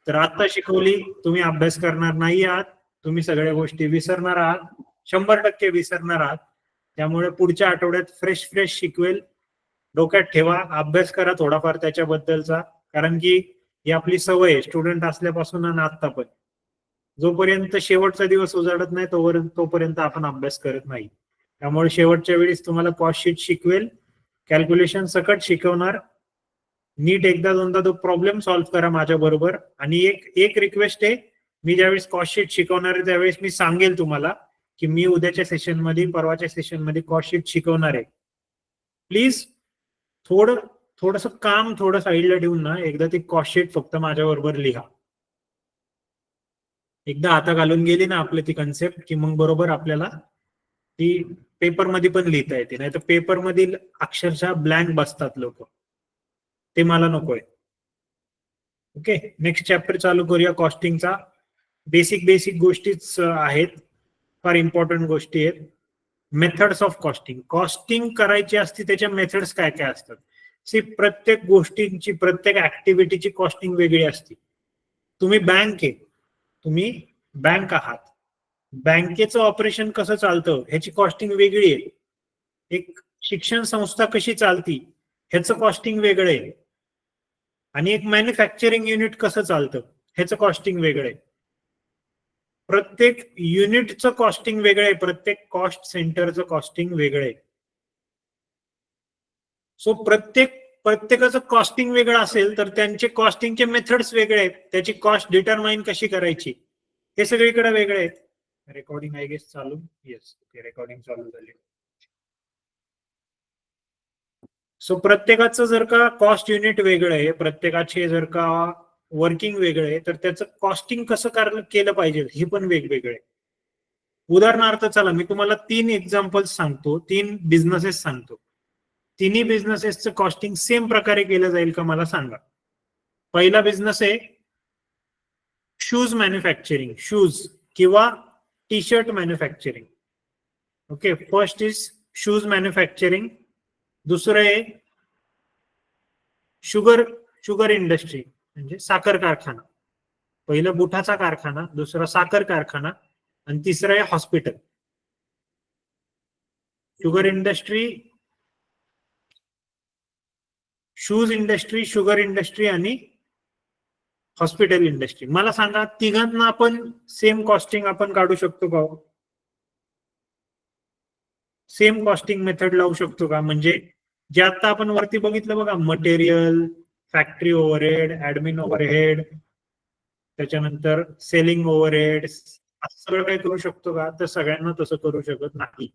तर आता शिकवली, तुम्ही अभ्यास करणार नाही आहात, तुम्ही सगळ्या गोष्टी विसरणार आहात, 100% विसरणार आहात. त्यामुळे पुढच्या आठवड्यात फ्रेश फ्रेश शिकवेल. डोक्यात ठेवा, अभ्यास करा थोडाफार त्याच्याबद्दलचा, कारण की ही आपली सवय आहे स्टुडंट असल्यापासून आणि आता पण. जोपर्यंत शेवटचा दिवस उजाडत नाही तोपर्यंत आपण अभ्यास करत नाही. त्यामुळे शेवटच्या वेळेस तुम्हाला कॉस्ट शीट शिकवेल, कॅल्क्युलेशन सकट शिकवणार. नीट एकदा दोनदा तो प्रॉब्लेम सॉल्व्ह करा माझ्या बरोबर. आणि एक रिक्वेस्ट आहे, मी ज्यावेळेस कॉस्ट शीट शिकवणार आहे त्यावेळेस मी सांगेल तुम्हाला की मी उद्याच्या सेशन मध्ये, परवाच्या सेशन मध्ये कॉस्ट शीट शिकवणार आहे. प्लीज थोडस काम थोडं साईडला ठेवून ना एकदा ती कॉस्ट शीट फक्त माझ्या बरोबर लिहा. एकदा हाता घालून गेली ना आपली ती कन्सेप्ट की मग बरोबर आपल्याला ती पेपरमध्ये पण लिहिता येते. नाही तर पेपर मधील अक्षरशः ब्लँक बसतात लोक, ते मला नकोय. ओके, नेक्स्ट चॅप्टर चालू करूया कॉस्टिंगचा. बेसिक गोष्टीच आहेत, फार इम्पॉर्टंट गोष्टी आहेत. Methods of costing. कॉस्टिंग करायची असते त्याच्या मेथड्स काय काय असतात. प्रत्येक गोष्टींची, प्रत्येक ऍक्टिव्हिटीची कॉस्टिंग वेगळी असते. तुम्ही बँक आहात, बँकेचं ऑपरेशन कसं चालतं ह्याची कॉस्टिंग वेगळी आहे. एक शिक्षण संस्था कशी चालती ह्याचं कॉस्टिंग वेगळं आहे. आणि एक मॅन्युफॅक्चरिंग युनिट कसं चालतं ह्याचं कॉस्टिंग वेगळं आहे. प्रत्येक युनिटचं कॉस्टिंग वेगळं आहे, प्रत्येक कॉस्ट सेंटरचं कॉस्टिंग वेगळं आहे. सो प्रत्येकाचं कॉस्टिंग वेगळं असेल तर त्यांचे कॉस्टिंगचे मेथड्स वेगळे आहेत. त्याची कॉस्ट डिटरमाइन कशी करायची हे सगळीकडे वेगळे आहेत. रेकॉर्डिंग आय गेस चालू. येस, रेकॉर्डिंग चालू झाली. सो प्रत्येकाचं जर का कॉस्ट युनिट वेगळं आहे, प्रत्येकाचे जर का वर्किंग वेगळं आहे, तर त्याचं कॉस्टिंग कसं केलं पाहिजे हे पण वेगवेगळं आहे. उदाहरणार्थ चला मी तुम्हाला 3 एक्झाम्पल्स सांगतो, 3 बिझनेसेस सांगतो. तिन्ही बिझनेसेसचं कॉस्टिंग सेम प्रकारे केलं जाईल का मला सांगा. पहिला बिझनेस आहे शूज मॅन्युफॅक्चरिंग, शूज किंवा T shirt manufacturing. Okay, first is shoes manufacturing. दुसरं आहे शुगर इंडस्ट्री म्हणजे साखर कारखाना. पहिलं बुटाचा कारखाना, दुसरा साखर कारखाना आणि तिसरं आहे hospital. Sugar industry, shoes industry, sugar industry आणि हॉस्पिटल इंडस्ट्री. मला सांगा तिघांना आपण सेम कॉस्टिंग आपण काढू शकतो का? सेम कॉस्टिंग मेथड लावू शकतो का? म्हणजे जे आता आपण वरती बघितलं बघा, material, factory overhead, admin overhead, त्याच्यानंतर सेलिंग ओव्हरहेड, असं सगळं काही करू शकतो का? तर सगळ्यांना तसं करू शकत नाही.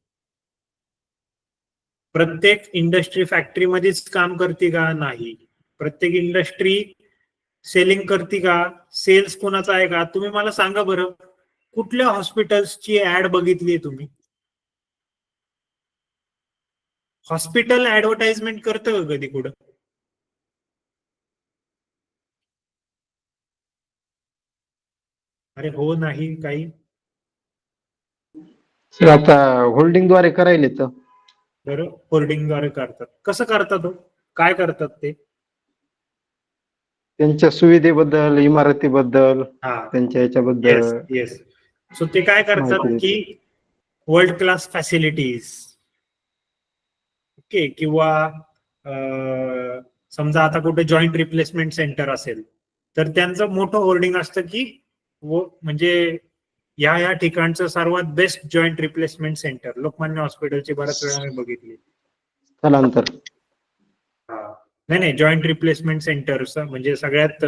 प्रत्येक इंडस्ट्री फॅक्टरी मध्येच काम करते का? नाही. प्रत्येक इंडस्ट्री सेलिंग करते का? सेल्स कोणाचा आहे का? तुम्ही मला सांगा बरं, कुठल्या हॉस्पिटल्सची ऍड बघितली तुम्ही? हॉस्पिटल ऍडव्हर्टाइजमेंट करतं का कधी कुठं? अरे हो, नाही काही. आता होल्डिंगद्वारे करायले तर बरं, होर्डिंगद्वारे करतात. कसं करतात? काय करतात ते? त्यांच्या सुविधेबद्दल, इमारतीबद्दल, हा, त्यांच्या येस याच्याबद्दल येस. सो ते काय करतात माहिती की देते. वर्ल्ड क्लास फॅसिलिटीज, ओके, किंवा समजा आता कुठे जॉईंट रिप्लेसमेंट सेंटर असेल तर त्यांचं मोठं होर्डिंग असतं की म्हणजे या ठिकाणचं सर्वात best joint replacement centre. Lokmanya हॉस्पिटलची बऱ्याच वेळा मी बघितली. स्थलांतर नाही, जॉईंट रिप्लेसमेंट सेंटर म्हणजे सगळ्यात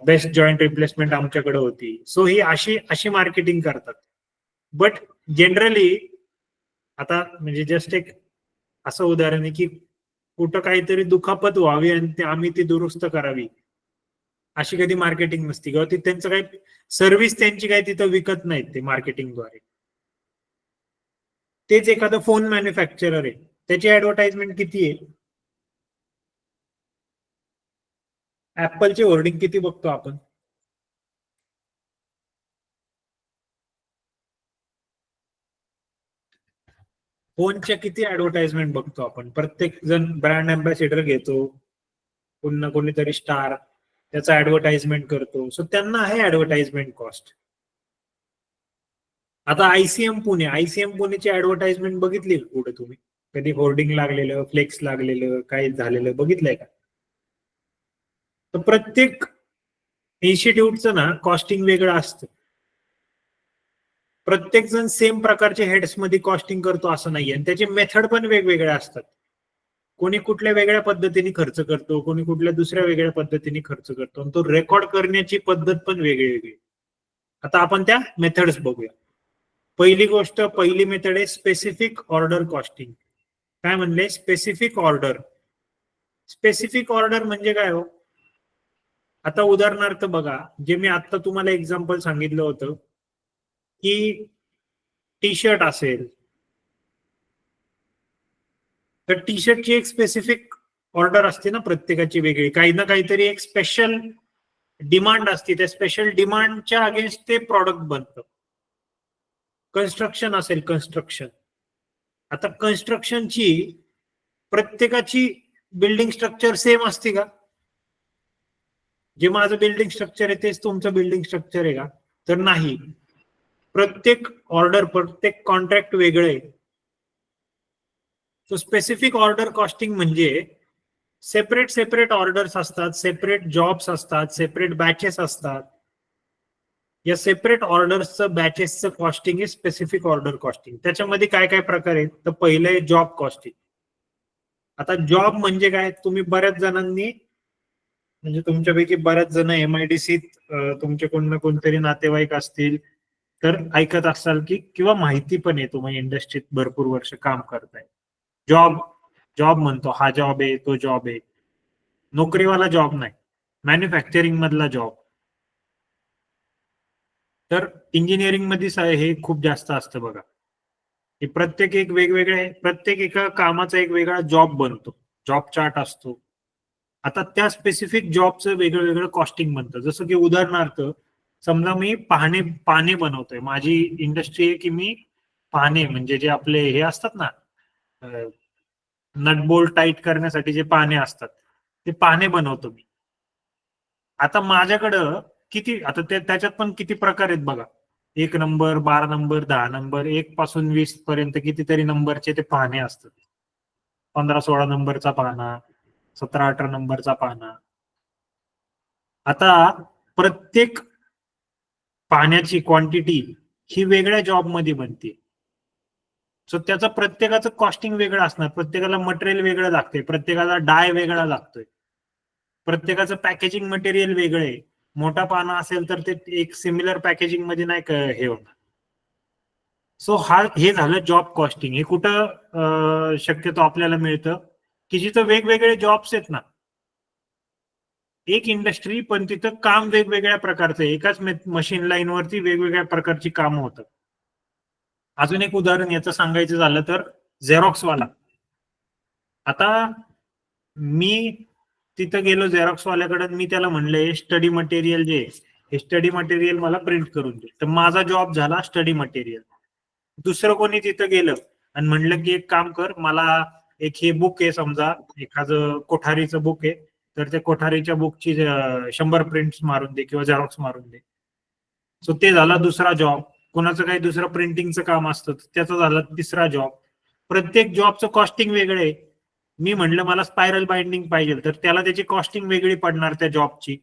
बेस्ट जॉईंट रिप्लेसमेंट आमच्याकडे होती. सो ही अशी मार्केटिंग करतात. बट जनरली आता म्हणजे जस्ट एक असं उदाहरण आहे की कुठं काहीतरी दुखापत व्हावी आणि आम्ही ती दुरुस्त करावी, अशी कधी मार्केटिंग नसती किंवा त्यांचं काही सर्व्हिस त्यांची काही तिथं विकत नाहीत ते मार्केटिंगद्वारे. तेच एखादं फोन मॅन्युफॅक्चरर आहे, त्याची ऍडव्हर्टाइजमेंट किती आहे? ऍपलची होर्डिंग किती बघतो आपण? फोनच्या किती ऍडव्हर्टाइजमेंट बघतो आपण? प्रत्येक जण ब्रँड अँबॅसिडर घेतो, कोणी ना कोणीतरी स्टार. त्याचा ऍडव्हर्टाइजमेंट करतो. सो त्यांना आहे ऍडव्हर्टाइजमेंट कॉस्ट. आता आयसीएम पुणेची ऍडव्हर्टाइजमेंट बघितली का कुठे तुम्ही? कधी होर्डिंग लागलेलं, फ्लेक्स लागलेलं, काही झालेलं बघितलंय का? तर प्रत्येक इन्स्टिट्यूटचं ना कॉस्टिंग वेगळं असतं. प्रत्येक जण सेम प्रकारचे हेड्स मध्ये कॉस्टिंग करतो असं नाहीये, आणि त्याचे मेथड पण वेगवेगळे असतात. कोणी कुठल्या वेगळ्या पद्धतीने खर्च करतो, कोणी कुठल्या दुसऱ्या वेगळ्या पद्धतीने खर्च करतो, आणि तो रेकॉर्ड करण्याची पद्धत पण वेगळी. आता आपण त्या मेथड्स बघूया. पहिली मेथड आहे स्पेसिफिक ऑर्डर कॉस्टिंग. काय म्हणले? Specific order. स्पेसिफिक ऑर्डर म्हणजे काय हो? आता उदाहरणार्थ बघा, जे मी आता तुम्हाला एक्झाम्पल सांगितलं होतं की टी शर्ट असेल, तर टी शर्टची एक स्पेसिफिक ऑर्डर असते ना प्रत्येकाची वेगळी. काही ना काहीतरी एक स्पेशल डिमांड असते, त्या स्पेशल डिमांडच्या अगेन्स्ट ते प्रॉडक्ट बनतं. कन्स्ट्रक्शन असेल, आता कन्स्ट्रक्शनची प्रत्येकाची बिल्डिंग स्ट्रक्चर सेम असते का? जे माझं बिल्डिंग स्ट्रक्चर आहे तेच तुमचं बिल्डिंग स्ट्रक्चर आहे का? तर नाही. प्रत्येक ऑर्डर, प्रत्येक कॉन्ट्रॅक्ट वेगळे. सो स्पेसिफिक ऑर्डर कॉस्टिंग म्हणजे सेपरेट ऑर्डर्स असतात, सेपरेट जॉब्स असतात, सेपरेट बॅचेस असतात. या सेपरेट ऑर्डर्सचं, बॅचेसचं कॉस्टिंग आहे स्पेसिफिक ऑर्डर कॉस्टिंग. त्याच्यामध्ये काय काय प्रकार आहेत? तर पहिलं आहे जॉब कॉस्टिंग. आता जॉब म्हणजे काय? तुम्ही बऱ्याच जणांनी, म्हणजे तुमच्यापैकी बऱ्याच जण MIDCत तुमचे कोण ना कोणतरी नातेवाईक असतील तर ऐकत असाल की, किंवा माहिती पण आहे, तुम्ही इंडस्ट्रीत भरपूर वर्ष काम करताय. जॉब म्हणतो, हा जॉब आहे, तो जॉब आहे. नोकरीवाला जॉब नाही, मॅन्युफॅक्चरिंग मधला जॉब. तर इंजिनिअरिंग मध्ये हे खूप जास्त असतं बघा. हे प्रत्येक एका कामाचा एक वेगळा जॉब बनतो, जॉब चार्ट असतो. आता त्या स्पेसिफिक जॉबचं वेगळं कॉस्टिंग बनतं. जसं की उदाहरणार्थ, समजा मी पाने बनवतोय, माझी इंडस्ट्री आहे की मी पाने, म्हणजे जे आपले हे असतात ना, नट बोल्ट टाईट करण्यासाठी जे पाने असतात, ते पाने बनवतो मी. आता माझ्याकडं त्याच्यात पण किती प्रकार आहेत बघा. 1 नंबर, 12 नंबर, 10 नंबर, 1 पासून 20 पर्यंत कितीतरी नंबरचे ते पाने असतात. 15-16 नंबरचा पाना, 17-18 नंबरचा पाना. आता प्रत्येक पाण्याची क्वांटिटी ही वेगळ्या जॉब मध्ये बनते. सो त्याचं प्रत्येकाचं कॉस्टिंग वेगळं असणार. प्रत्येकाला मटेरियल वेगळं लागते, प्रत्येकाला डाय वेगळा लागतोय, प्रत्येकाचं पॅकेजिंग मटेरियल वेगळं आहे. मोठा पाना असेल तर ते एक सिमिलर पॅकेजिंग मध्ये नाही हे होणार. सो हे झालं जॉब कॉस्टिंग. हे कुठं शक्यतो आपल्याला मिळतं? की जिथं वेगवेगळे जॉब्स आहेत ना, एक इंडस्ट्री पण तिथं काम वेगवेगळ्या प्रकारचं आहे. एकाच मशीन लाईन वरती वेगवेगळ्या प्रकारची कामं होतात. अजून एक उदाहरण याचं सांगायचं झालं तर झेरॉक्सवाला. आता मी तिथं गेलो झेरॉक्सवाल्याकडे, मी त्याला म्हणले स्टडी मटेरियल जे हे स्टडी मटेरियल मला प्रिंट करून दे. तर माझा जॉब झाला स्टडी मटेरियल. दुसरं कोणी तिथं गेलं आणि म्हणलं की एक काम कर, मला एक हे बुक आहे, समजा एखादं कोठारीचं बुक आहे, तर त्या कोठारीच्या बुकची 100 प्रिंट्स मारून दे किंवा झेरॉक्स मारून दे. सो ते झाला दुसरा जॉब. कोणाचं काही दुसरं प्रिंटिंगचं काम असतं, त्याचा झाला तिसरा जॉब. प्रत्येक जॉबचं कॉस्टिंग वेगळं आहे. मी म्हणलं मला स्पायरल बाइंडिंग पाहिजे, तर त्याला त्याची कॉस्टिंग वेगळी पडणार त्या जॉबची.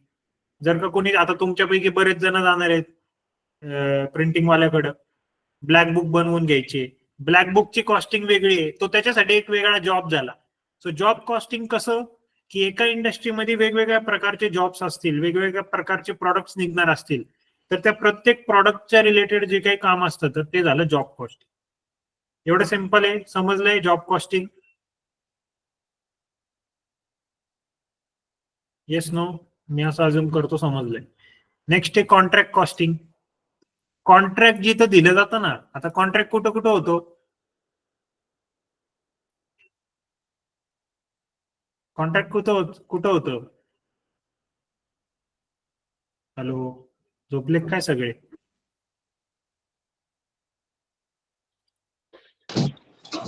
जर का कोणी, आता तुमच्यापैकी बरेच जण जाणार आहेत प्रिंटिंग वाल्याकडं, ब्लॅक बुक बनवून घ्यायचे, ब्लॅक बुकची कॉस्टिंग वेगळी आहे, तो त्याच्यासाठी एक वेगळा जॉब झाला. सो जॉब कॉस्टिंग कसं, की एका इंडस्ट्रीमध्ये वेगवेगळ्या प्रकारचे जॉब्स असतील, वेगवेगळ्या प्रकारचे प्रॉडक्ट्स निघणार असतील, तर त्या प्रत्येक प्रॉडक्टच्या रिलेटेड जे काही काम असतं तर ते झालं जॉब कॉस्टिंग. एवढं सिंपल आहे. समजलंय जॉब कॉस्टिंग? Yes, no? मी असं अजून करतो, समजलंय. नेक्स्ट आहे कॉन्ट्रॅक्ट कॉस्टिंग. कॉन्ट्रॅक्ट जिथं दिलं जातं ना, आता कॉन्ट्रॅक्ट कुठं कुठं होतो? कॉन्ट्रॅक्ट कुठं होतं? हॅलो, झोपले काय सगळे?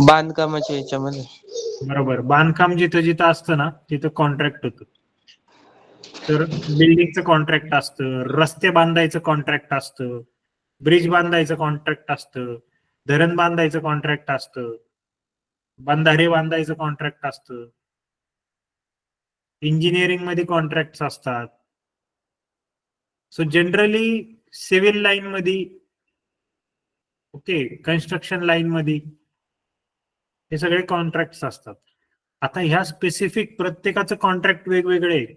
बांधकामाच्या याच्यामध्ये. बरोबर. बांधकाम जिथं जिथं असतं ना, तिथं कॉन्ट्रॅक्ट होतं. तर बिल्डिंगचं कॉन्ट्रॅक्ट असतं, रस्ते बांधायचं कॉन्ट्रॅक्ट असतं, ब्रिज बांधायचं कॉन्ट्रॅक्ट असतं, धरण बांधायचं कॉन्ट्रॅक्ट असतं, बंधारे बांधायचं कॉन्ट्रॅक्ट असतं, इंजिनिअरिंग मध्ये कॉन्ट्रॅक्ट असतात. सो जनरली सिव्हिल लाईन मध्ये, ओके, कन्स्ट्रक्शन लाईन मध्ये हे सगळे कॉन्ट्रॅक्ट असतात. आता ह्या स्पेसिफिक प्रत्येकाचं कॉन्ट्रॅक्ट वेगवेगळे आहे.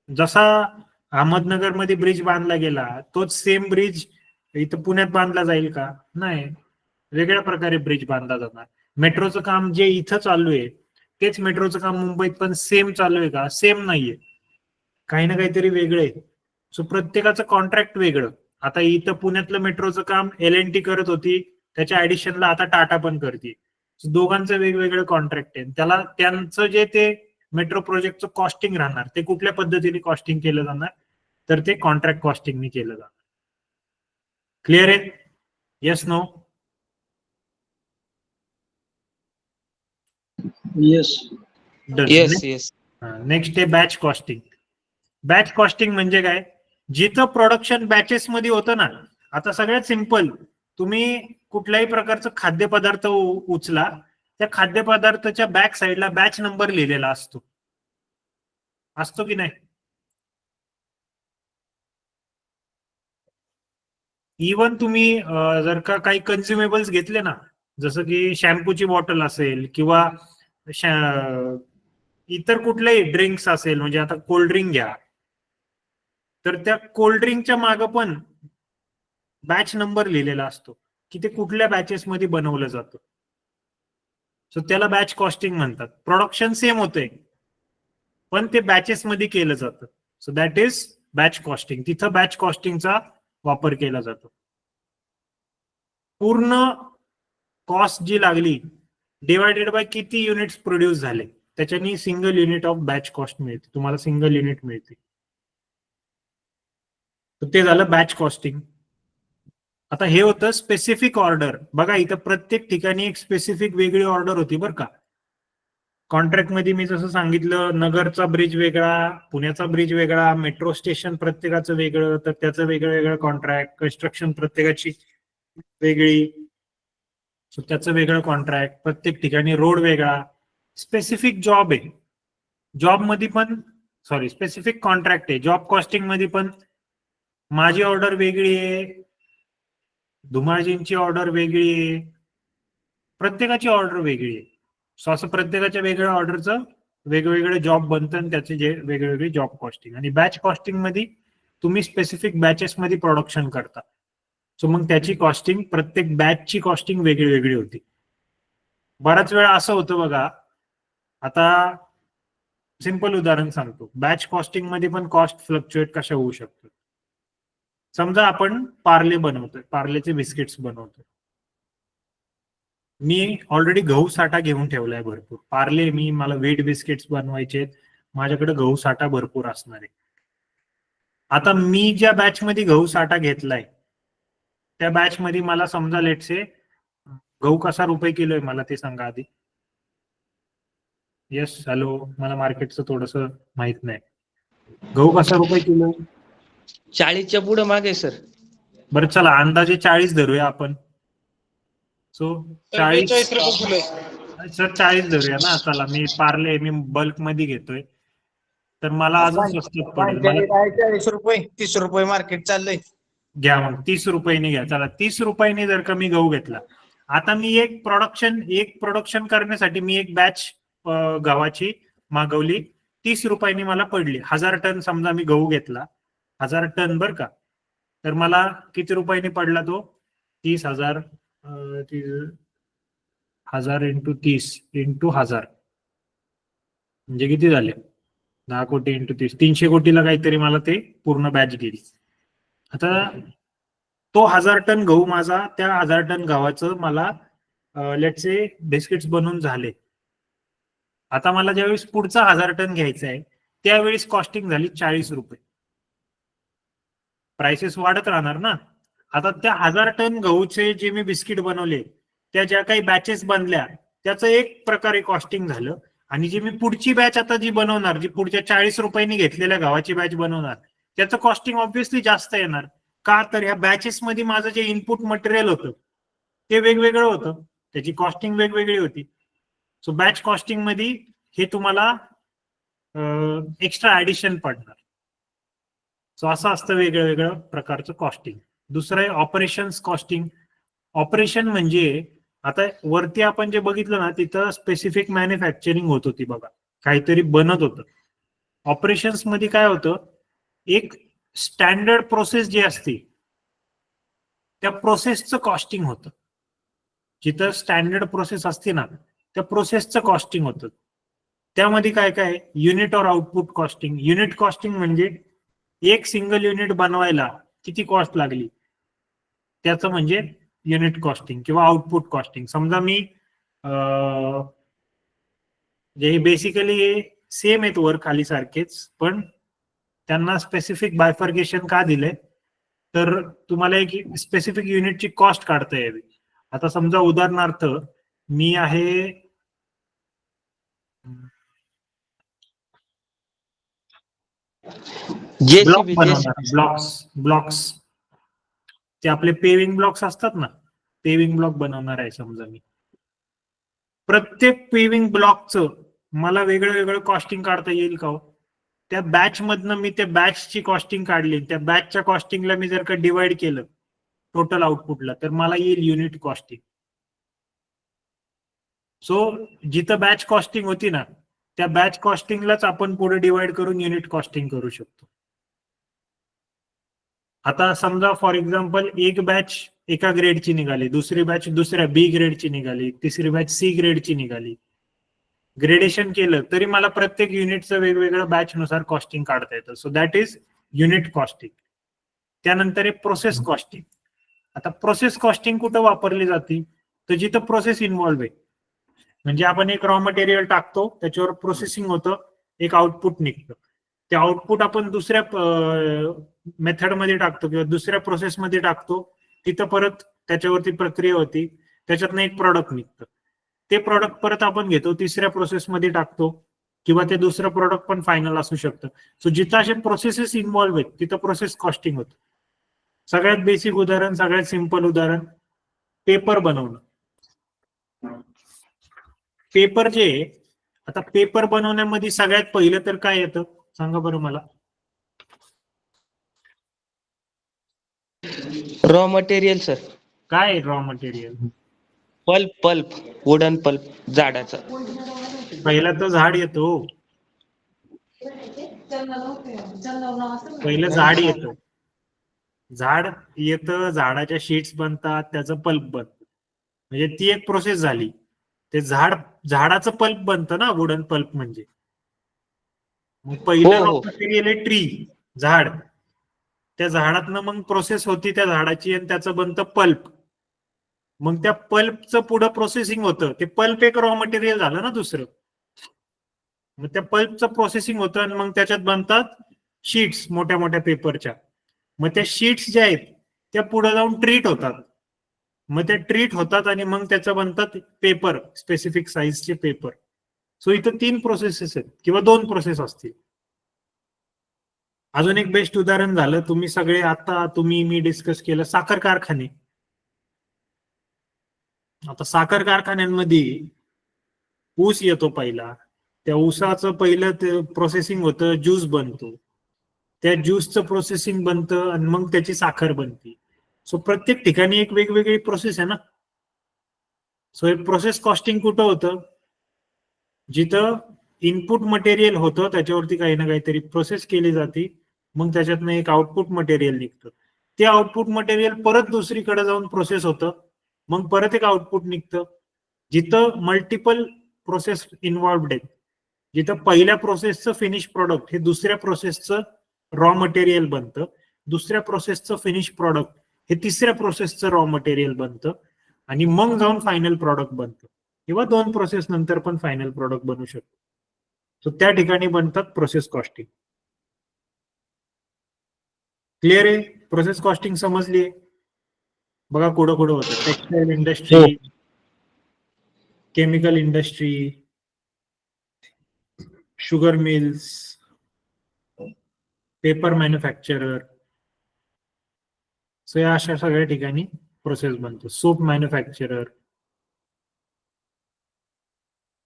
जसा अहमदनगर मध्ये ब्रिज बांधला गेला तोच सेम ब्रिज इथं पुण्यात बांधला जाईल का? नाही, वेगळ्या प्रकारे ब्रिज बांधला जाणार. मेट्रोचं काम जे इथं चालू आहे तेच मेट्रोचं काम मुंबईत पण सेम चालू आहे का? सेम नाहीये, काही ना काहीतरी वेगळं आहे. सो प्रत्येकाचं कॉन्ट्रॅक्ट वेगळं. आता इथं पुण्यातलं मेट्रोचं काम LNT करत होती, त्याच्या ऍडिशनला आता टाटा पण करते. दोघांचं वेगवेगळं कॉन्ट्रॅक्ट आहे. त्याला त्यांचं जे ते मेट्रो प्रोजेक्टचं कॉस्टिंग राहणार ते कुठल्या पद्धतीने कॉस्टिंग केलं जाणार, तर ते कॉन्ट्रॅक्ट कॉस्टिंगनी केलं जाणार. क्लिअर आहे? Yes no? Yes. Yes. Next आहे बॅच कॉस्टिंग. बॅच कॉस्टिंग म्हणजे काय? जिथं प्रोडक्शन बॅचेस मध्ये होतं ना, आता सगळ्यात सिंपल, तुम्ही कुठल्याही प्रकारचं खाद्यपदार्थ उचला, त्या खाद्यपदार्थाच्या बॅक साईडला बॅच नंबर लिहिलेला असतो. असतो की नाही? इवन तुम्ही जर का काही कन्झ्युमेबल्स घेतले ना, जसं की शॅम्पूची बॉटल असेल किंवा इतर कुठलेही ड्रिंक्स असेल, म्हणजे आता कोल्ड ड्रिंक घ्या, तर त्या कोल्ड ड्रिंकच्या मागं पण बॅच नंबर लिहिलेला असतो की ते कुठल्या बॅचेस मध्ये बनवलं जातं. सो त्याला बॅच कॉस्टिंग म्हणतात. प्रोडक्शन सेम होते पण ते बॅचेस मध्ये केलं जातं. So that is batch costing. तिथं बॅच कॉस्टिंगचा वापर केला जातो. पूर्ण कॉस्ट जी लागली डिवायडेड बाय किती युनिट्स प्रोड्यूस झाले, त्याच्यानी single unit of batch cost मिळते. तुम्हाला सिंगल युनिट मिळते. ते झालं बॅच कॉस्टिंग. आता हे होतं स्पेसिफिक ऑर्डर. बघा इथं प्रत्येक ठिकाणी एक स्पेसिफिक वेगळी ऑर्डर होती बरं का. कॉन्ट्रॅक्ट मध्ये मी जसं सांगितलं, नगरचा ब्रिज वेगळा, पुण्याचा ब्रिज वेगळा, मेट्रो स्टेशन प्रत्येकाचं वेगळं, तर त्याचं वेगळं वेगळं कॉन्ट्रॅक्ट, कन्स्ट्रक्शन प्रत्येकाची वेगळी, त्याचं वेगळं कॉन्ट्रॅक्ट, प्रत्येक ठिकाणी रोड वेगळा, स्पेसिफिक जॉब आहे. जॉब मध्ये पण स्पेसिफिक कॉन्ट्रॅक्ट आहे. जॉब कॉस्टिंग मध्ये पण माझी ऑर्डर वेगळी आहे, धुमाळजींची ऑर्डर वेगळी आहे, प्रत्येकाची ऑर्डर वेगळी आहे. सो असं प्रत्येकाच्या वेगळ्या ऑर्डरचं वेगवेगळे जॉब बनतं आणि त्याचे जे वेगवेगळे जॉब कॉस्टिंग. आणि बॅच कॉस्टिंग मध्ये तुम्ही स्पेसिफिक बॅचेस मध्ये प्रोडक्शन करता, सो मग त्याची कॉस्टिंग, प्रत्येक बॅचची कॉस्टिंग वेगळी वेगळी होती. बराच वेळा असं होतं बघा, आता सिंपल उदाहरण सांगतो, बॅच कॉस्टिंग मध्ये पण कॉस्ट फ्लक्च्युएट कशा होऊ शकतात. समजा आपण पार्ले बनवतोय, पार्लेचे बिस्किट्स बनवतोय. मी ऑलरेडी गहू साठा घेऊन ठेवलाय भरपूर. पार्ले मला व्हीट बिस्किट्स बनवायचे, माझ्याकडे गहू साठा भरपूर असणार आहे. आता मी ज्या बॅच मध्ये गहू साठा घेतलाय त्या बॅच मध्ये मला समजा लेटसे गहू कसा रुपये किलो आहे मला ते सांगा आधी. येस, हॅलो, मला मार्केटचं थोडस माहित नाही. गहू कसा रुपये किलो? 40च्या पुढे मागे सर. बरं चला अंदाजे 40 धरूया आपण. सो 40 सर 40 धरूया ना. चला मी पार्ले बल्क मध्ये घेतोय तर मला अजून स्वस्त पडेल. मला 40 रुपये, 30 रुपये मार्केट चाललंय. घ्या मग 30 रुपयाने घ्या. चला 30 रुपयाने जर का मी गहू घेतला, आता मी एक प्रोडक्शन करण्यासाठी मी एक बॅच गव्हाची मागवली, 30 रुपयाने मला पडली. 1000 टन समजा मी गहू घेतला, 1000 टन बर का, तर मला किती रुपयाने पडला तो? 30,000, 1000 इंटू 30 इंटू 1000 म्हणजे किती झाले? 10 कोटी इंटू 30, 300 कोटीला काहीतरी मला ते पूर्ण बॅच गेली. आता तो 1000 टन गहू माझा, त्या 1000 टन गव्हाचं मला लेटसे बिस्किट्स बनवून झाले. आता मला ज्यावेळेस पुढचा 1000 टन घ्यायचा आहे त्यावेळेस कॉस्टिंग झाली 40 रुपये. प्राइसेस वाढत राहणार ना. आता त्या 1000 टन गहूचे जे मी बिस्किट बनवले, त्या ज्या काही बॅचेस बनल्या त्याचं एक प्रकारे कॉस्टिंग झालं, आणि जी मी पुढची बॅच आता जी बनवणार, जी पुढच्या 40 रुपयांनी घेतलेल्या गव्हाची बॅच बनवणार, त्याचं कॉस्टिंग ऑब्व्हियसली जास्त येणार. का तर ह्या बॅचेस मध्ये माझं जे इनपुट मटेरियल होतं ते वेगवेगळं होतं, त्याची कॉस्टिंग वेगवेगळी होती. सो बॅच कॉस्टिंग मध्ये हे तुम्हाला एक्स्ट्रा ऍडिशन पडणार. सो असं असतं वेगळं वेगळं प्रकारचं कॉस्टिंग. दुसरं आहे ऑपरेशन्स कॉस्टिंग. ऑपरेशन म्हणजे आता वरती आपण जे बघितलं ना, तिथं स्पेसिफिक मॅन्युफॅक्चरिंग होत होती बघा, काहीतरी बनत होतं. ऑपरेशन्स मध्ये काय होतं, एक स्टँडर्ड प्रोसेस जी असते त्या प्रोसेसचं कॉस्टिंग होतं. जिथं स्टँडर्ड प्रोसेस असते ना, त्या प्रोसेसचं कॉस्टिंग होतं. त्यामध्ये काय काय, युनिट और आउटपुट कॉस्टिंग. युनिट कॉस्टिंग म्हणजे एक सिंगल युनिट बनवायला किती कॉस्ट लागली त्याचं म्हणजे युनिट कॉस्टिंग किंवा आउटपुट कॉस्टिंग. समजा मी जे बेसिकली सेम आहेत वर खाली सारखेच, पण त्यांना स्पेसिफिक बायफर्गेशन का दिलंय, तर तुम्हाला एक स्पेसिफिक युनिटची कॉस्ट काढता यावी. आता समजा उदाहरणार्थ मी आहे ब्लॉक जेसीबी बनवणार, ब्लॉक्स ते आपले पेविंग ब्लॉक्स असतात ना, पेविंग ब्लॉक बनवणार आहे समजा मी. प्रत्येक पेविंग ब्लॉकचं मला वेगळं वेगळं कॉस्टिंग काढता येईल का हो? त्या बॅच मधनं मी त्या बॅचची कॉस्टिंग काढली, त्या बॅचच्या कॉस्टिंगला मी जर का डिवाइड केलं टोटल आउटपुटला, तर मला येईल युनिट कॉस्टिंग. सो जिथं बॅच कॉस्टिंग होती ना, त्या बॅच कॉस्टिंगलाच आपण पुढे डिवाइड करून युनिट कॉस्टिंग करू शकतो. आता समजा फॉर एक्झाम्पल एक बॅच एका ग्रेडची निघाली, दुसरी बॅच दुसऱ्या बी ग्रेडची निघाली, तिसरी बॅच सी ग्रेडची निघाली. ग्रेडेशन केलं तरी मला प्रत्येक युनिटचं वेगवेगळं बॅच नुसार कॉस्टिंग काढता येतं. So that is unit costing. त्यानंतर आहे प्रोसेस कॉस्टिंग. आता प्रोसेस कॉस्टिंग कुठं वापरली जाते, तर जिथं प्रोसेस इन्व्हॉल्व आहे. म्हणजे आपण एक रॉ मटेरियल टाकतो, त्याच्यावर प्रोसेसिंग होतं, एक आउटपुट निघतं. ते आउटपुट आपण दुसऱ्या मेथडमध्ये टाकतो किंवा दुसऱ्या प्रोसेसमध्ये टाकतो, तिथं परत त्याच्यावरती प्रक्रिया होती, त्याच्यातनं एक प्रॉडक्ट निघतं. ते प्रॉडक्ट परत आपण घेतो, तिसऱ्या प्रोसेसमध्ये टाकतो, किंवा ते दुसरं प्रॉडक्ट पण फायनल असू शकतं. सो जिथं असे प्रोसेसेस इन्व्हॉल्व आहेत तिथं प्रोसेस कॉस्टिंग होतं. सगळ्यात बेसिक उदाहरण, सगळ्यात सिंपल उदाहरण, पेपर बनवणं. पेपर जे, आता पेपर बनवण्यामध्ये सगळ्यात पहिलं तर काय येतं सांगा बरं मला. Raw material sir. काय raw material? Pulp wooden pulp झाडाचा. पहिला तर झाड येतो, पहिलं झाड येतं, झाड येतं, झाडाच्या शीट्स बनतात, त्याचं पल्प बनतं. म्हणजे ती एक प्रोसेस झाली. ते झाडाचं पल्प बनतं ना, वुडन पल्प म्हणजे. मग पहिलं रॉ हो. मटेरियल आहे ट्री, झाड. त्या झाडातनं मग प्रोसेस होती त्या झाडाची आणि त्याचं बनतं पल्प. मग त्या पल्पचं पुढं प्रोसेसिंग होतं, ते पल्प एक रॉ मटेरियल झालं ना दुसरं. मग त्या पल्पचं प्रोसेसिंग होतं आणि मग त्याच्यात बनतात शीट्स मोठ्या मोठ्या पेपरच्या. मग त्या शीट्स ज्या आहेत त्या पुढे जाऊन ट्रीट होतात. मग त्या ट्रीट होतात आणि मग त्याचं बनतात पेपर, स्पेसिफिक साईजचे पेपर. सो इथं 3 प्रोसेसेस आहेत किंवा 2 प्रोसेस असतील. अजून एक बेस्ट उदाहरण झालं, तुम्ही सगळे आता मी डिस्कस केलं साखर कारखाने. आता साखर कारखान्यांमध्ये ऊस येतो पहिला, त्या ऊसाचं पहिलं ते प्रोसेसिंग होतं, ज्यूस बनतो, त्या ज्यूसचं प्रोसेसिंग बनतं आणि मग त्याची साखर बनते. सो प्रत्येक ठिकाणी एक वेगवेगळी प्रोसेस आहे ना. सो हे प्रोसेस कॉस्टिंग कुठं होतं, जिथं इनपुट मटेरियल होतं त्याच्यावरती काही ना काहीतरी प्रोसेस केली जाते, मग त्याच्यातनं एक आउटपुट मटेरियल निघतं. ते आउटपुट मटेरियल परत दुसरीकडे जाऊन प्रोसेस होतं, मग परत एक आउटपुट निघतं. जिथं मल्टिपल प्रोसेस इन्व्हॉल्व्ड आहेत, जिथं पहिल्या प्रोसेसचं फिनिश प्रॉडक्ट हे दुसऱ्या प्रोसेसचं रॉ मटेरियल बनतं, दुसऱ्या प्रोसेसचं फिनिश प्रॉडक्ट हे तिसऱ्या प्रोसेसचं रॉ मटेरियल बनतं, आणि मग जाऊन फायनल प्रॉडक्ट बनतं, किंवा 2 प्रोसेस नंतर पण फायनल प्रॉडक्ट बनू शकतो. सो त्या ठिकाणी बनतात प्रोसेस कॉस्टिंग. क्लिअर आहे? प्रोसेस कॉस्टिंग समजली? बघा कुठं कुठं होतं, textile industry, chemical industry, sugar mills, paper manufacturer. So या अशा सगळ्या ठिकाणी प्रोसेस बनतो. Soap manufacturer.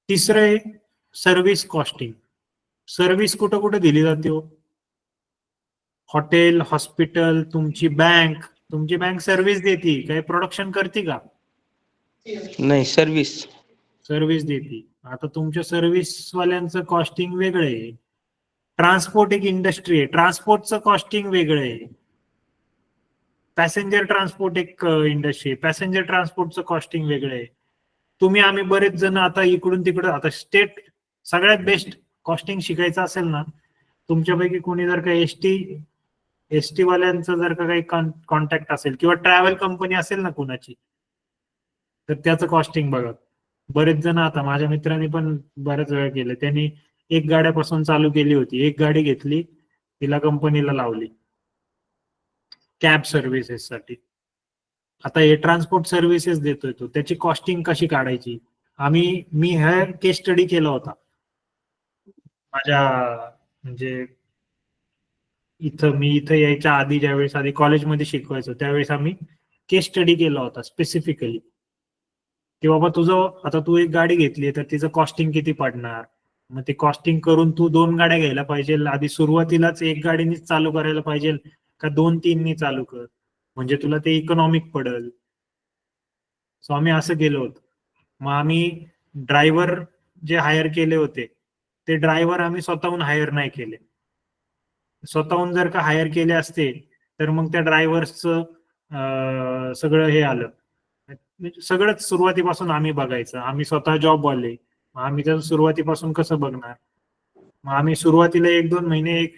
तिसरं आहे सर्व्हिस कॉस्टिंग. सर्व्हिस कुठं कुठं दिली जाते हो? हॉटेल, हॉस्पिटल, तुमची बँक सर्व्हिस देते, काही प्रोडक्शन करते का? नाही, सर्व्हिस. सर्व्हिस देते. आता तुमच्या सर्व्हिस वाल्यांचं कॉस्टिंग वेगळं आहे. ट्रान्सपोर्ट एक इंडस्ट्री आहे, ट्रान्सपोर्टचं कॉस्टिंग वेगळं आहे. पॅसेंजर ट्रान्सपोर्ट एक इंडस्ट्री आहे, पॅसेंजर ट्रान्सपोर्टचं कॉस्टिंग वेगळं आहे. आम्ही बरेच जण आता इकडून तिकडं, आता स्टेट सगळ्यात बेस्ट कॉस्टिंग शिकायचं असेल ना, तुमच्यापैकी कोणी जर का एसटी वाल्यांचं जर का काही कॉन्टॅक्ट असेल किंवा ट्रॅव्हल कंपनी असेल ना कुणाची, तर त्याचं कॉस्टिंग बघा. बरेच जण, आता माझ्या मित्रांनी पण बऱ्याच वेळा केलं, त्यांनी एक गाड्यापासून चालू केली होती, एक गाडी घेतली, तिला कंपनीला लावली कॅब सर्व्हिसेस साठी. आता हे ट्रान्सपोर्ट सर्व्हिसेस देतोय तो, त्याची कॉस्टिंग कशी काढायची? मी हा केस स्टडी केला होता माझ्या, म्हणजे मी इथं यायच्या आधी, ज्यावेळेस आधी कॉलेजमध्ये शिकवायचो त्यावेळेस आम्ही केस स्टडी केला होता स्पेसिफिकली, की बाबा आता तू एक गाडी घेतली तर तिचं कॉस्टिंग किती पडणार. मग ते कॉस्टिंग करून तू 2 गाड्या घ्यायला पाहिजे, आधी सुरुवातीलाच एक गाडीनीच चालू करायला पाहिजे का 2-3 चालू कर, म्हणजे तुला ते इकॉनॉमिक पडेल. सो आम्ही असं केलं होतं. मग आम्ही ड्रायव्हर जे हायर केले होते, ते ड्रायव्हर आम्ही स्वतःहून हायर नाही केले. स्वतःहून जर का हायर केले असते तर मग त्या ड्रायव्हर्सचं सगळं हे आलं, सगळंच सुरुवातीपासून आम्ही बघायचं. आम्ही स्वतः जॉबवाले, आम्ही तर सुरुवातीपासून कसं बघणार? मग आम्ही सुरुवातीला 1-2 महिने एक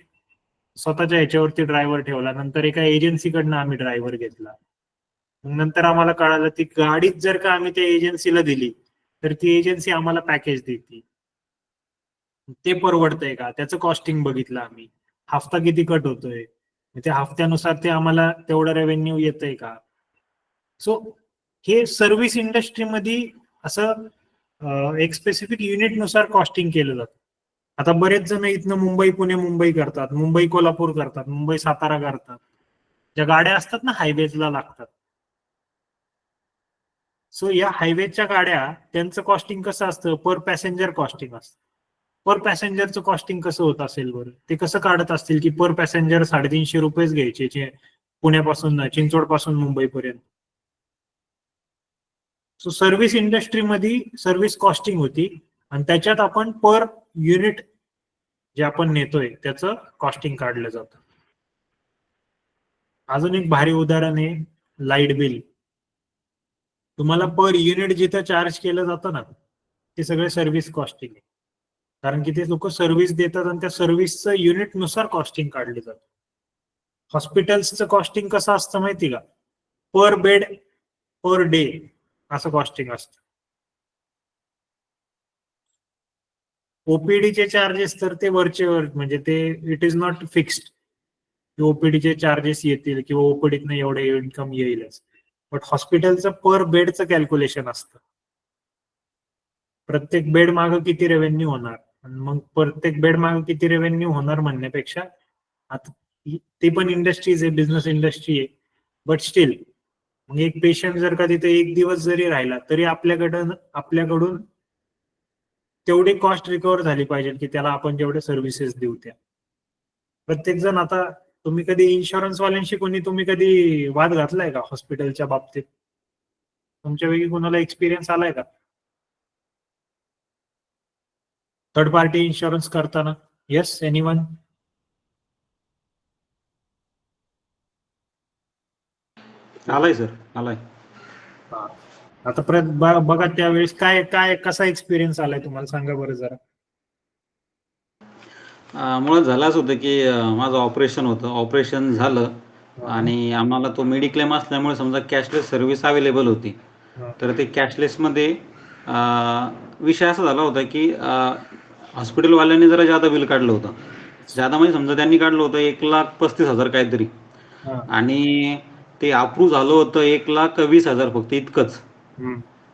स्वतःच्या ह्याच्यावरती ड्रायव्हर ठेवला, नंतर एका एजन्सीकडनं आम्ही ड्रायव्हर घेतला. मग नंतर आम्हाला कळालं ती गाडीच जर का आम्ही त्या एजन्सीला दिली तर ती एजन्सी आम्हाला पॅकेज देते, ते परवडतंय का, त्याचं कॉस्टिंग बघितलं आम्ही. हफ्ता किती कट होतोय, त्या हफ्त्यानुसार ते आम्हाला तेवढं रेव्हेन्यू येतंय का. सो हे सर्व्हिस इंडस्ट्रीमध्ये असं एक स्पेसिफिक युनिटनुसार कॉस्टिंग केलं जातं. आता बरेच जण इथनं मुंबई पुणे मुंबई करतात, मुंबई कोल्हापूर करतात, मुंबई सातारा करतात. ज्या गाड्या असतात ना हायवेजला लागतात, सो या हायवेच्या गाड्या, त्यांचं कॉस्टिंग कसं असतं? पर पॅसेंजर कॉस्टिंग असतं. पर पॅसेंजरचं कॉस्टिंग कसं होत असेल बरं? ते कसं काढत असतील की पर पॅसेंजर 350 रुपयेच घ्यायचे पुण्यापासून, चिंचवड पासून मुंबईपर्यंत. सो सर्व्हिस इंडस्ट्रीमध्ये सर्व्हिस कॉस्टिंग होती आणि त्याच्यात आपण पर युनिट जे आपण नेतोय त्याचं कॉस्टिंग काढलं जातं. अजून एक भारी उदाहरण आहे लाईट बिल. तुम्हाला पर युनिट जिथं चार्ज केलं जातं ना, ते सगळे सर्व्हिस कॉस्टिंग आहे. कारण की ते लोक सर्व्हिस देतात आणि त्या सर्व्हिसचं युनिटनुसार कॉस्टिंग काढले जातं. हॉस्पिटल्सचं कॉस्टिंग कसं असतं माहिती का? पर बेड पर डे असं कॉस्टिंग असतं. ओपीडीचे चार्जेस तर ते वरचेवर, म्हणजे ते इट इज नॉट फिक्स्ड. ओपीडीचे चार्जेस येतील किंवा ओपीडीतनं एवढे इन्कम येईलच. बट हॉस्पिटलचं पर बेडचं कॅल्क्युलेशन असतं. प्रत्येक बेड मागं किती रेव्हेन्यू होणार, आणि मग प्रत्येक बेड मागं किती रेव्हेन्यू होणार म्हणण्यापेक्षा, आता ते पण इंडस्ट्रीज आहे, बिझनेस इंडस्ट्री आहे, बट स्टील मग एक पेशंट जर का तिथे 1 दिवस जरी राहिला तरी आपल्याकडून तेवढी कॉस्ट रिकव्हर झाली पाहिजे की त्याला आपण जेवढे सर्व्हिसेस देऊ त्या. प्रत्येक जण, आता तुम्ही कधी इन्शुरन्स वाल्यांशी तुम्ही कधी वाद घातलाय का हॉस्पिटलच्या बाबतीत? तुमच्यापैकी कोणाला एक्सपिरियन्स आलाय का थर्ड पार्टी इन्शुरन्स करताना? Yes, anyone? आलाय सर, आलाय. आता बघा त्यावेळेस काय कसा एक्सपिरियन्स आलाय तुम्हाला, सांगा बरं जरा. मुळात झालं असं होतं की माझं ऑपरेशन झालं आणि आम्हाला तो मेडिक्लेम असल्यामुळे समजा कॅशलेस सर्व्हिस अवेलेबल होती. तर ते कॅशलेसमध्ये विषय असा झाला होता की हॉस्पिटलवाल्यांनी जरा जादा बिल काढलं होतं. जादा म्हणजे समजा त्यांनी काढलं होतं 1,35,000 काहीतरी, आणि ते अप्रूव्ह झालं होतं 1,20,000 फक्त, इतकंच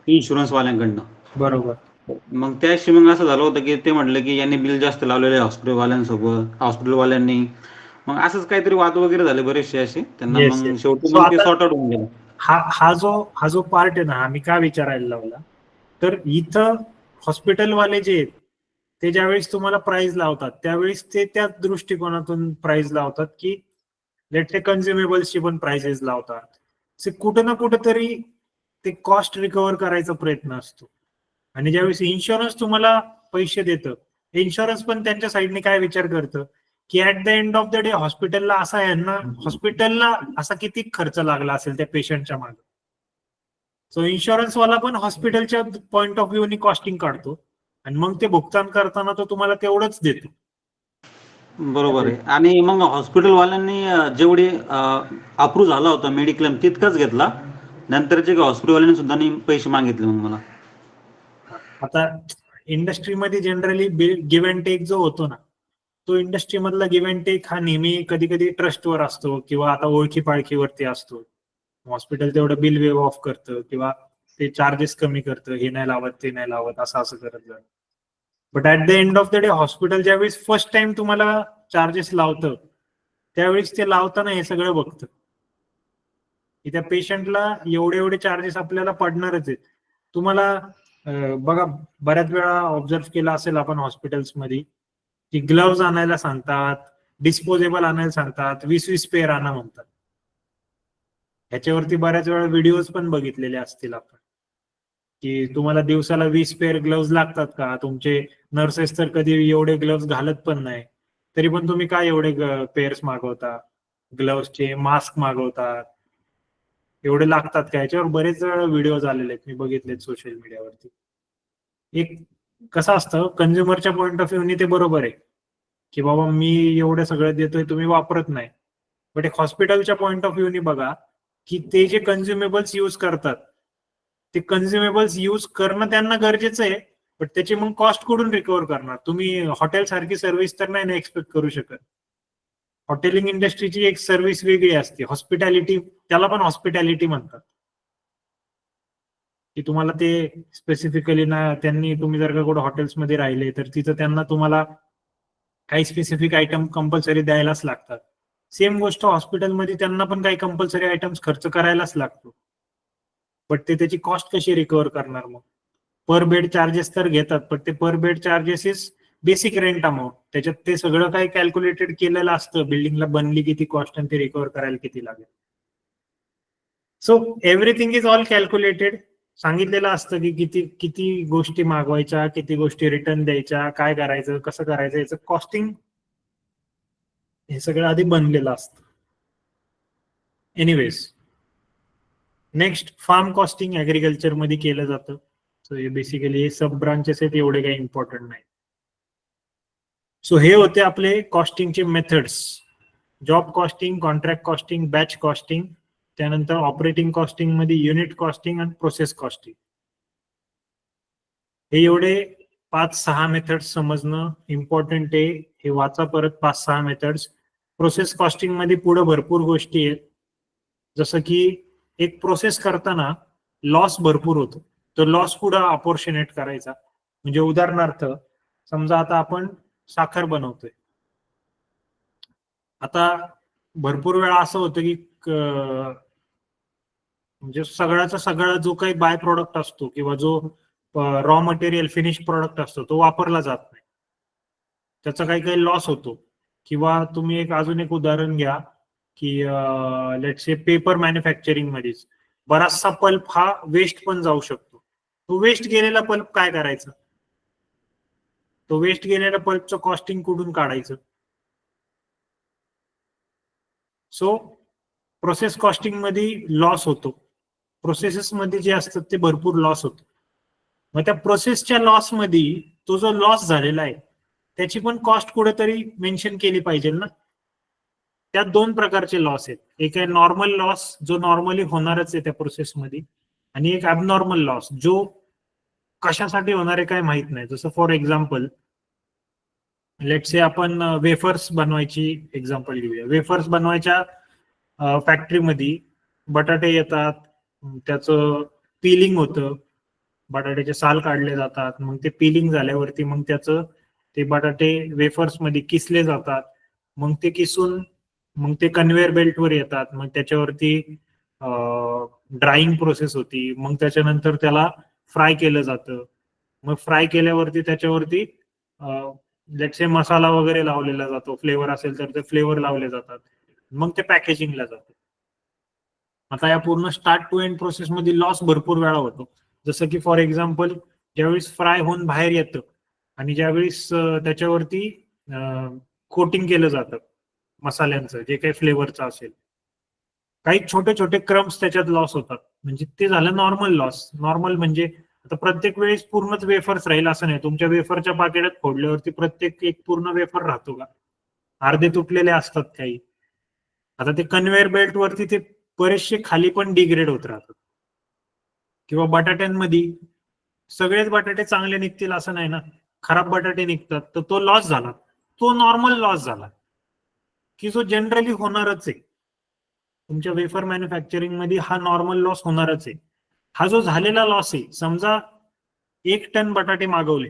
इन्शुरन्स वाल्यांकडनं. बरोबर. मग त्याशी मग असं झालं होतं की ते म्हटलं की यांनी बिल जास्त लावलेलं आहे हॉस्पिटलवाल्यांसोबत, हॉस्पिटलवाल्यांनी. मग असंच काहीतरी वाद वगैरे झाले बरेचसे असे, त्यांना येस मग येस. शेवटी सो मग ते आता सॉर्ट आउट होऊन गेलं. हा जो पार्ट आहे ना, हा मी का विचारायला लावला, तर इथं हॉस्पिटलवाले जे आहेत ते ज्यावेळेस तुम्हाला प्राइस लावतात त्यावेळेस ते त्या दृष्टिकोनातून प्राइस लावतात की लेट से कन्झ्युमेबल्सची पण प्राइसेस लावतात. कुठं ना कुठं तरी ते कॉस्ट रिकव्हर करायचा प्रयत्न असतो. आणि ज्यावेळेस इन्शुरन्स तुम्हाला पैसे देतं, इन्शुरन्स पण त्यांच्या साईडने काय विचार करतं की at the end of the day हॉस्पिटलला असा किती खर्च लागला असेल त्या पेशंटच्या मागे. सो इन्शुरन्स वाला पण हॉस्पिटलच्या पॉइंट ऑफ व्ह्यूनी कॉस्टिंग काढतो आणि मग ते भुगतान करताना तो तुम्हाला तेवढंच देतो. बरोबर आहे. आणि मग हॉस्पिटलवाल्यांनी जेवढे अप्रूव्ह झाला होता मेडिक्लेम तितकाच घेतला, नंतरचे हॉस्पिटलवाल्यांनी सुद्धा नाही पैसे मागितले मग मला. आता इंडस्ट्रीमध्ये जनरली गिव्ह अँड टेक जो होतो ना, तो इंडस्ट्री मधला गिव्ह अँड टेक हा नेहमी कधी कधी ट्रस्टवर असतो किंवा आता ओळखी पाळखीवरती असतो. हॉस्पिटल तेवढं बिल वेव ऑफ करतं किंवा ते चार्जेस कमी करतं, हे नाही लावत ते नाही लावत असं करत जातं. But at the end of the day hospital ज्यावेळेस फर्स्ट टाइम तुम्हाला चार्जेस लावतं त्यावेळेस ते लावताना हे सगळं बघतं की त्या पेशंटला एवढे एवढे चार्जेस आपल्याला पडणारच आहेत. तुम्हाला बघा, बऱ्याच वेळा ऑब्झर्व केला असेल आपण हॉस्पिटल्समध्ये की ग्लव्ज आणायला सांगतात, डिस्पोजेबल आणायला सांगतात, 20-20 पेअर आणा म्हणतात. ह्याच्यावरती बऱ्याच वेळा व्हिडिओज पण बघितलेले असतील आपण की तुम्हाला दिवसाला 20 पेअर ग्लव्ज लागतात का, तुमचे नर्सेस तर कधी एवढे ग्लव्ज घालत पण नाही, तरी पण तुम्ही काय एवढे पेअर्स मागवता, ग्लव्सचे मास्क मागवतात, एवढे लागतात का. याच्यावर बरेच व्हिडिओज आलेले आहेत, मी बघितलेत सोशल मीडियावरती. एक कसं असतं, कन्झ्युमरच्या पॉईंट ऑफ व्ह्यूनी ते बरोबर आहे की बाबा मी एवढं सगळं देतोय तुम्ही वापरत नाही. बट एक हॉस्पिटलच्या पॉईंट ऑफ व्ह्यूनी बघा की ते जे कन्झ्युमेबल्स यूज करतात ते कन्झ्युमेबल्स यूज करणं त्यांना गरजेचं आहे, बट त्याची मग कॉस्ट कुठून रिकव्हर करणार तुम्ही. हॉटेल सारखी सर्व्हिस तर नाही ना एक्सपेक्ट करू शकत. हॉटेलिंग इंडस्ट्रीची एक सर्व्हिस वेगळी असते, हॉस्पिटॅलिटी, त्याला पण हॉस्पिटॅलिटी म्हणतात की तुम्हाला ते स्पेसिफिकली ना, त्यांनी तुम्ही जर का कुठे हॉटेल्समध्ये राहिले तर तिथं त्यांना तुम्हाला काही स्पेसिफिक आयटम कंपल्सरी द्यायलाच लागतात. सेम गोष्ट हॉस्पिटलमध्ये त्यांना पण काही कंपल्सरी आयटम्स खर्च करायलाच लागतो. बट ते त्याची कॉस्ट कशी रिकव्हर करणार मग. पर बेड चार्जेस तर घेतात, पण ते per bed charges is basic rent amount, त्याच्यात ते सगळं काही कॅल्क्युलेटेड केलेलं असतं, बिल्डिंगला बनली किती कॉस्ट आणि ते रिकव्हर करायला किती लागेल. So everything is all calculated. सांगितलेलं असतं की किती किती गोष्टी मागवायच्या, किती गोष्टी रिटर्न द्यायच्या, काय करायचं, कसं करायचं, याचं कॉस्टिंग हे सगळं आधी बनलेलं असतं. Anyways, next farm costing agriculture मध्ये केलं जातं. सो हे बेसिकली हे सब ब्रांचेस आहेत, एवढे काही इम्पॉर्टंट नाही. सो हे होते आपले कॉस्टिंगचे methods: job costing, contract costing, batch costing, त्यानंतर ऑपरेटिंग कॉस्टिंग मध्ये युनिट कॉस्टिंग आणि प्रोसेस कॉस्टिंग. हे एवढे 5-6 मेथड्स समजणं इम्पॉर्टंट आहे. हे वाचा परत 5-6 मेथड्स. प्रोसेस कॉस्टिंग मध्ये पुढे भरपूर गोष्टी आहेत, जसं की एक प्रोसेस करताना लॉस भरपूर होतो, तो लॉस कुठं अपॉर्च्युनेट करायचा. म्हणजे उदाहरणार्थ समजा आता आपण साखर बनवतोय, आता भरपूर वेळा असं होतं की म्हणजे सगळ्याचा सगळा जो काही बाय प्रोडक्ट असतो किंवा जो रॉ मटेरियल फिनिश प्रोडक्ट असतो तो वापरला जात नाही, त्याचा काही काही लॉस होतो. किंवा तुम्ही अजून एक उदाहरण घ्या की लेट्स से पेपर मॅन्युफॅक्चरिंग मध्येच बराचसा पल्प हा वेस्ट पण जाऊ शकतो. तो वेस्ट गेलेला पल्प काय करायचं, तो वेस्ट गेलेल्या पल्पचं कॉस्टिंग कुठून काढायचं. सो प्रोसेस कॉस्टिंग मध्ये लॉस होतो, प्रोसेसेस मध्ये जे असतात ते भरपूर लॉस होतो. मग त्या प्रोसेसच्या लॉस मध्ये तो जो लॉस झालेला आहे त्याची पण कॉस्ट कुठेतरी मेन्शन केली पाहिजे ना. त्यात 2 प्रकारचे लॉस आहेत, एक आहे नॉर्मल लॉस जो नॉर्मली होणारच आहे त्या प्रोसेसमध्ये, आणि एक ॲबनॉर्मल लॉस जो कशासाठी होणार आहे काय माहित नाही. जसं फॉर एक्झाम्पल लेट्स से आपण वेफर्स बनवायची एक्झाम्पल घेऊया. वेफर्स बनवायच्या फॅक्टरीमध्ये बटाटे येतात, त्याचं पिलिंग होतं, बटाट्याचे साल काढले जातात, मग ते पिलिंग झाल्यावरती मग त्याचं ते बटाटे वेफर्स मध्ये किसले जातात, मग ते किसून मग ते कन्व्हेअर बेल्टवर येतात, मग त्याच्यावरती ड्राईंग प्रोसेस होती, मग त्याच्यानंतर त्याला फ्राय केलं जातं, मग फ्राय केल्यावरती त्याच्यावरती लेट्स से मसाला वगैरे लावलेला जातो, फ्लेवर असेल तर ते फ्लेवर लावले जातात, मग ते पॅकेजिंगला जातं. आता या पूर्ण स्टार्ट टू एंड प्रोसेस मध्ये लॉस भरपूर वेळा होतो. जसं की फॉर एक्झाम्पल ज्यावेळेस फ्राय होऊन बाहेर येतं आणि ज्यावेळेस त्याच्यावरती कोटिंग केलं जातं मसाल्यांचं, जे काही फ्लेवरचं असेल, काही छोटे छोटे क्रम्स त्याच्यात लॉस होतात. म्हणजे ते झालं नॉर्मल लॉस. नॉर्मल म्हणजे आता प्रत्येक वेळेस पूर्णच वेफर्स राहील असं नाही. तुमच्या वेफरच्या पाकिटात फोडल्यावरती प्रत्येक एक पूर्ण वेफर राहतो का? अर्धे तुटलेले असतात काही. आता ते कन्व्हेअर बेल्ट वरती ते बरेचसे खाली पण डिग्रेड होत राहतात. किंवा बटाट्यांमध्ये सगळेच बटाटे चांगले निघतील असं नाही ना, खराब बटाटे निघतात, तर तो लॉस झाला, तो नॉर्मल लॉस झाला, की जो जनरली होणारच आहे. तुमच्या वेफर मॅन्युफॅक्चरिंग मध्ये हा नॉर्मल लॉस होणारच आहे. हा जो झालेला लॉस आहे, समजा 1 टन बटाटे मागवले,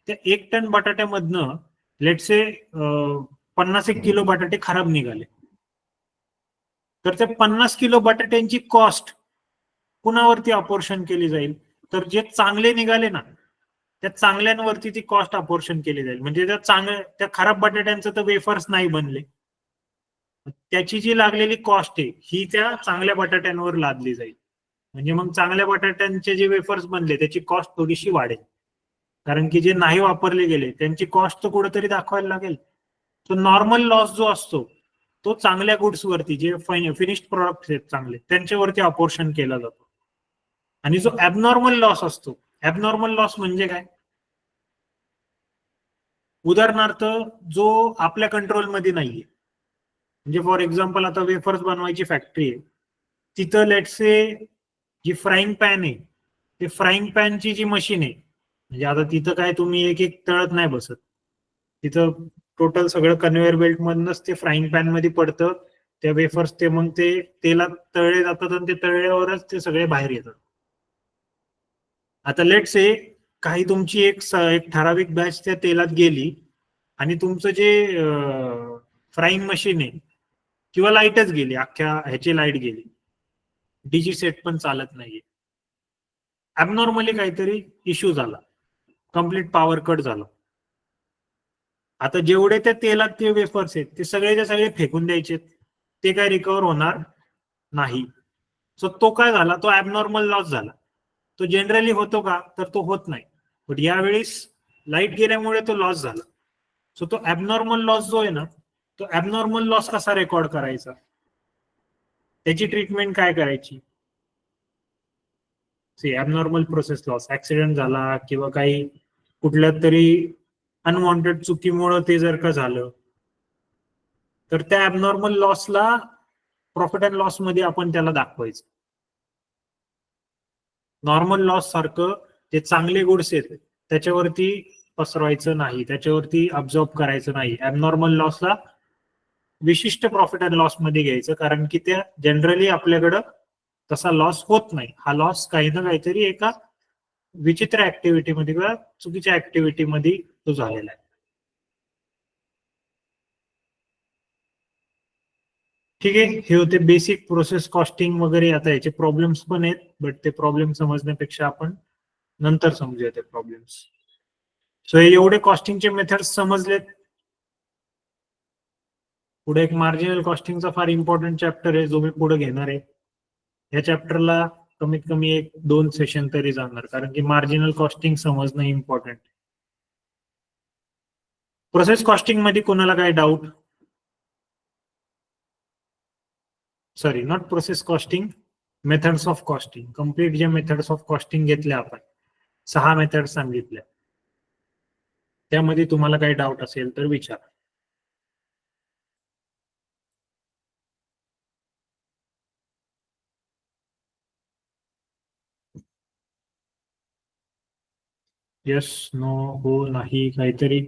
त्या 1 टन बटाट्यामधनं लेटसे 50 किलो बटाटे खराब निघाले, तर त्या 50 किलो बटाट्यांची कॉस्ट कुणावरती अपोर्शन केली जाईल? तर जे चांगले निघाले ना, त्या चांगल्यांवरती ती कॉस्ट अपोर्शन केली जाईल. म्हणजे त्या खराब बटाट्यांचं तर वेफर्स नाही बनले, त्याची जी लागलेली कॉस्ट आहे ही त्या चांगल्या बटाट्यांवर लादली जाईल. म्हणजे मग चांगल्या बटाट्यांचे जे वेफर्स बनले त्याची कॉस्ट थोडीशी वाढेल, कारण की जे नाही वापरले गेले त्यांची कॉस्ट तर कुठेतरी दाखवायला लागेल. तो नॉर्मल लॉस जो असतो तो चांगल्या गुड्स वरती, जे फिनिश्ड प्रोडक्ट आहेत चांगले, त्यांच्यावरती अपोर्शन केला जातो. आणि जो ऍबनॉर्मल लॉस असतो, ऍबनॉर्मल लॉस म्हणजे काय? उदाहरणार्थ जो आपल्या कंट्रोलमध्ये नाहीये. म्हणजे फॉर एक्झाम्पल आता वेफर्स बनवायची फॅक्टरी आहे, तिथं लेट्सचे जी फ्राईंग पॅन आहे, ते फ्राईंग पॅनची जी मशीन आहे, म्हणजे आता तिथं काय तुम्ही एक एक तळत नाही बसत, तिथं टोटल सगळं कन्व्हेअर बेल्ट मधनच ते फ्राईंग पॅन मध्ये पडतं, त्या वेफर्स ते मग ते तेलात तळले जातात आणि ते तळल्यावरच ते सगळे बाहेर येतात. आता लेट से काही तुमची एक ठराविक बॅच त्या तेलात गेली आणि तुमचं जे फ्राईंग मशीन आहे किंवा लाईटच गेली, अख्ख्या ह्याची लाईट गेली, डीजी सेट पण चालत नाहीये, ऍबनॉर्मली काहीतरी इश्यू झाला, कम्प्लीट पॉवर कट झाला. आता जेवढे त्या तेलात ते वेफर्स आहेत ते सगळेच्या सगळे फेकून द्यायचे, ते काय रिकवर होणार नाही. सो तो काय झाला, तो ऍबनॉर्मल लॉस झाला. तो जनरली होतो का? तर तो होत नाही, बट यावेळेस लाईट गेल्यामुळे तो लॉस झाला. सो तो ऍबनॉर्मल लॉस जो आहे ना, तो ऍबनॉर्मल लॉस कसा रेकॉर्ड करायचा, त्याची ट्रीटमेंट काय करायची? ऍबनॉर्मल प्रोसेस लॉस, ऍक्सिडेंट झाला किंवा काही कुठल्या तरी अनवॉन्टेड चुकीमुळं ते जर का झालं, तर त्या ऍबनॉर्मल लॉसला प्रॉफिट अँड लॉस मध्ये आपण त्याला दाखवायचं. नॉर्मल लॉस सारखं जे चांगले गुड्स आहेत त्याच्यावरती पसरवायचं नाही, त्याच्यावरती अब्झॉर्ब करायचं नाही. ऍबनॉर्मल लॉसला विशिष्ट प्रॉफिट अँड लॉस मध्ये घ्यायचं, कारण की त्या जनरली आपल्याकडं तसा लॉस होत नाही. हा लॉस काही ना काहीतरी एका विचित्र ऍक्टिव्हिटीमध्ये किंवा चुकीच्या ऍक्टिव्हिटीमध्ये तो झालेला आहे. ठीक आहे, हे होते बेसिक प्रोसेस कॉस्टिंग वगैरे. आता याचे प्रॉब्लेम्स पण आहेत, बट ते प्रॉब्लेम समजण्यापेक्षा आपण नंतर समजूया ते प्रॉब्लेम्स. सो हे एवढे कॉस्टिंगचे मेथड्स समजलेत. पुढे एक मार्जिनल कॉस्टिंगचा फार इम्पॉर्टंट चॅप्टर आहे जो मी पुढे घेणार आहे. या चॅप्टरला कमीत कमी 1-2 सेशन तरी जाणार, कारण की मार्जिनल कॉस्टिंग समजणं इम्पॉर्टंट. प्रोसेस कॉस्टिंग मध्ये कोणाला काय doubt? Sorry, not process costing, methods of costing. Complete जे मेथड्स ऑफ कॉस्टिंग घेतल्या आपण, 6 मेथड सांगितल्या, त्यामध्ये तुम्हाला काही डाऊट असेल तर विचारा. यस, नो, हो, नाही, काहीतरी.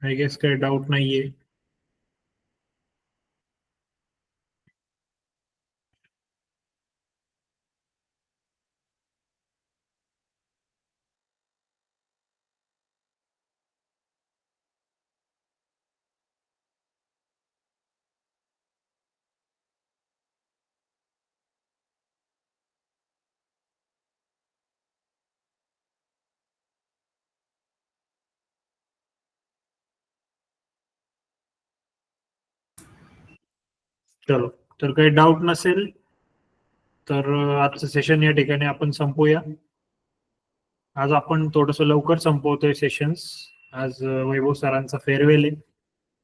आय गेस काही डाऊट नाहीये. चलो, तर काही डाऊट नसेल तर आजचं सेशन या ठिकाणी आपण संपूया. आज आपण थोडस लवकर संपवतोय सेशन्स. आज वैभव सरांचा फेअरवेल आहे,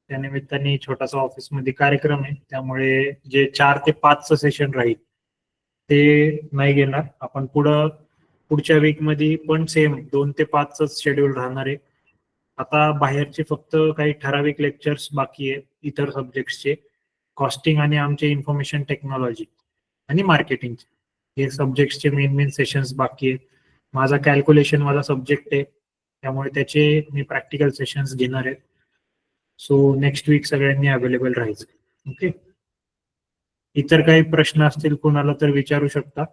त्यानिमित्ताने छोटासा ऑफिसमध्ये कार्यक्रम आहे, त्यामुळे जे 4 ते 5चं सेशन राहील ते नाही घेणार आपण. पुढच्या वीक मध्ये पण सेम 2 ते 5च शेड्यूल राहणार आहे. आता बाहेरचे फक्त काही ठराविक लेक्चर्स बाकी आहेत इतर सब्जेक्ट्सचे, कॉस्टिंग आणि आमचे इन्फॉर्मेशन टेक्नॉलॉजी आणि मार्केटिंग, हे सब्जेक्ट्सचे मेन सेशन्स बाकी आहेत. माझा कॅल्क्युलेशन वाला सब्जेक्ट आहे, त्यामुळे त्याचे मी प्रॅक्टिकल सेशन्स घेणार आहेत. सो नेक्स्ट वीक सगळ्यांनी अवेलेबल राहायचं. ओके, इतर काही प्रश्न असतील कोणाला तर विचारू शकता.